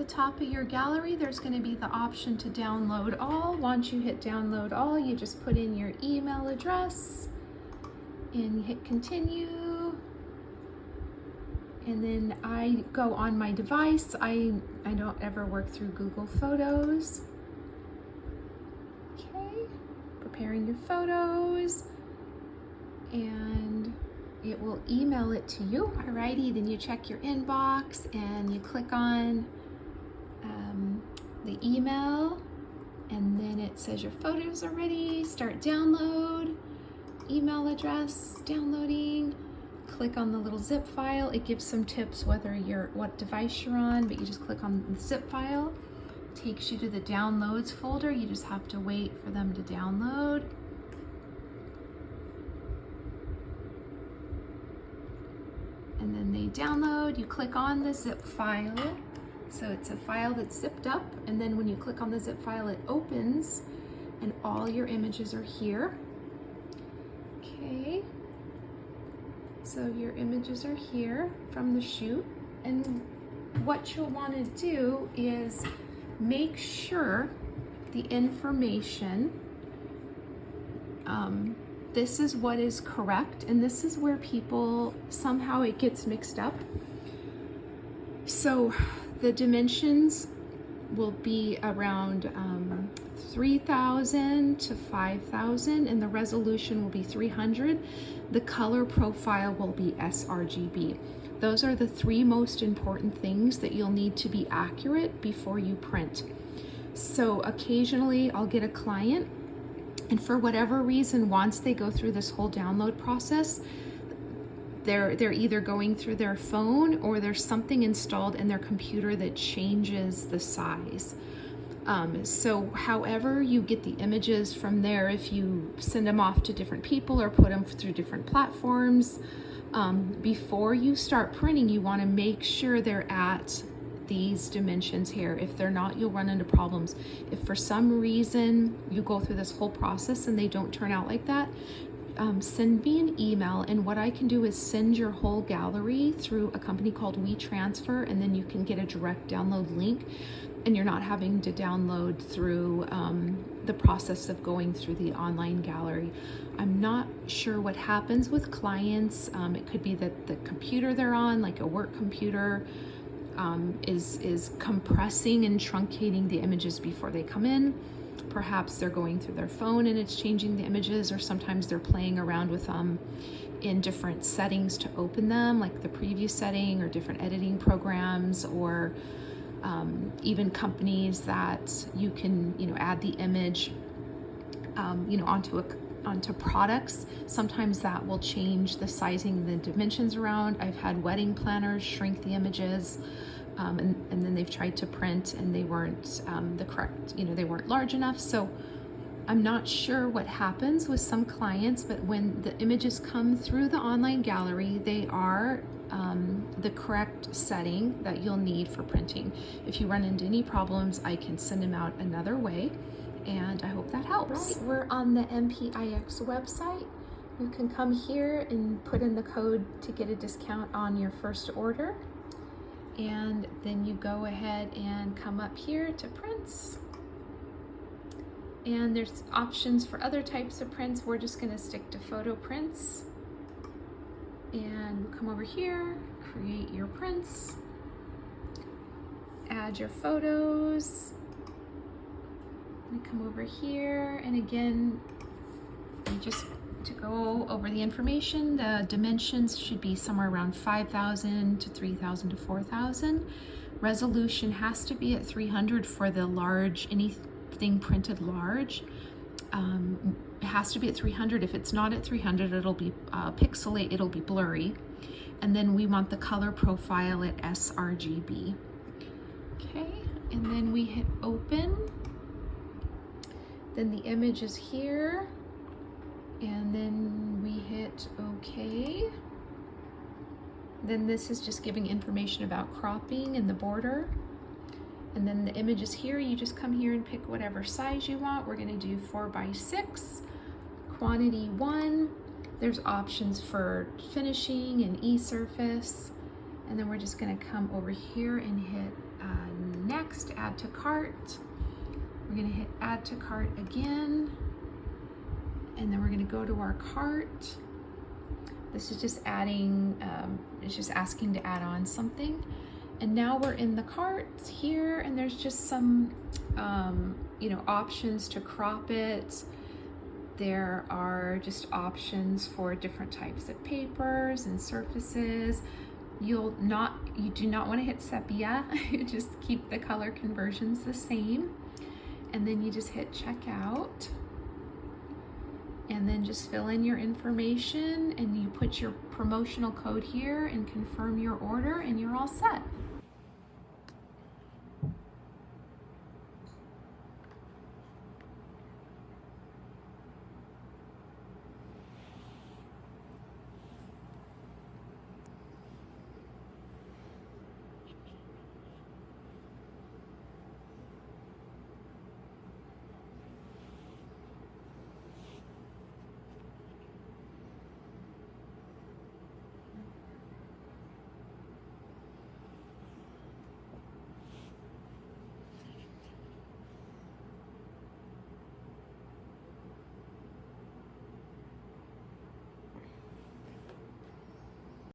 the top of your gallery, there's going to be the option to download all. Once you hit download all, you just put in your email address and you hit continue. And then I go on my device. I don't ever work through Google Photos. Okay, preparing your photos, and it will email it to you. Alrighty, then you check your inbox and you click on the email, and then it says your photos are ready. Start download, email address, downloading. Click on the little zip file. It gives some tips whether what device you're on, but you just click on the zip file. It takes you to the downloads folder. You just have to wait for them to download. And then they download. You click on the zip file. So it's a file that's zipped up, and then when you click on the zip file, it opens and all your images are here. Okay. So your images are here from the shoot, and what you'll want to do is make sure the information, this is what is correct, and this is where people, somehow it gets mixed up. So the dimensions will be around 3,000 to 5,000, and the resolution will be 300. The color profile will be sRGB. Those are the three most important things that you'll need to be accurate before you print. So occasionally I'll get a client, and for whatever reason, once they go through this whole download process, they're either going through their phone or there's something installed in their computer that changes the size. So however you get the images from there, if you send them off to different people or put them through different platforms, before you start printing, you want to make sure they're at these dimensions here. If they're not, you'll run into problems. If for some reason you go through this whole process and they don't turn out like that, send me an email, and what I can do is send your whole gallery through a company called WeTransfer, and then you can get a direct download link, and you're not having to download through the process of going through the online gallery. I'm not sure what happens with clients. It could be that the computer they're on, like a work computer, is compressing and truncating the images before they come in. Perhaps they're going through their phone and it's changing the images, or sometimes they're playing around with them in different settings to open them, like the preview setting or different editing programs, or even companies that you can, add the image, onto products. Sometimes that will change the sizing, the dimensions around. I've had wedding planners shrink the images, and then they've tried to print and they weren't the correct, they weren't large enough. So I'm not sure what happens with some clients, but when the images come through the online gallery, they are the correct setting that you'll need for printing. If you run into any problems, I can send them out another way, and I hope that helps. Right, we're on the MPIX website. You can come here and put in the code to get a discount on your first order, and then you go ahead and come up here to prints, and there's options for other types of prints. We're just going to stick to photo prints, and come over here, create your prints, add your photos, and come over here, and again, just to go over the information, the dimensions should be somewhere around 5,000 to 3,000 to 4,000. Resolution has to be at 300 for the large, anything printed large. It has to be at 300. If it's not at 300, it'll be pixelate, it'll be blurry. And then we want the color profile at sRGB. Okay, and then we hit open. Then the image is here, and then we hit OK. Then this is just giving information about cropping and the border. And then the image is here. You just come here and pick whatever size you want. We're going to do 4x6, quantity 1. There's options for finishing and e-surface. And then we're just going to come over here and hit next, add to cart. We're gonna hit add to cart again, and then we're gonna go to our cart. This is just adding, it's just asking to add on something. And now we're in the cart here, and there's just some, options to crop it. There are just options for different types of papers and surfaces. You do not want to hit sepia. Just keep the color conversions the same. And then you just hit checkout. And then just fill in your information, and you put your promotional code here and confirm your order, and you're all set.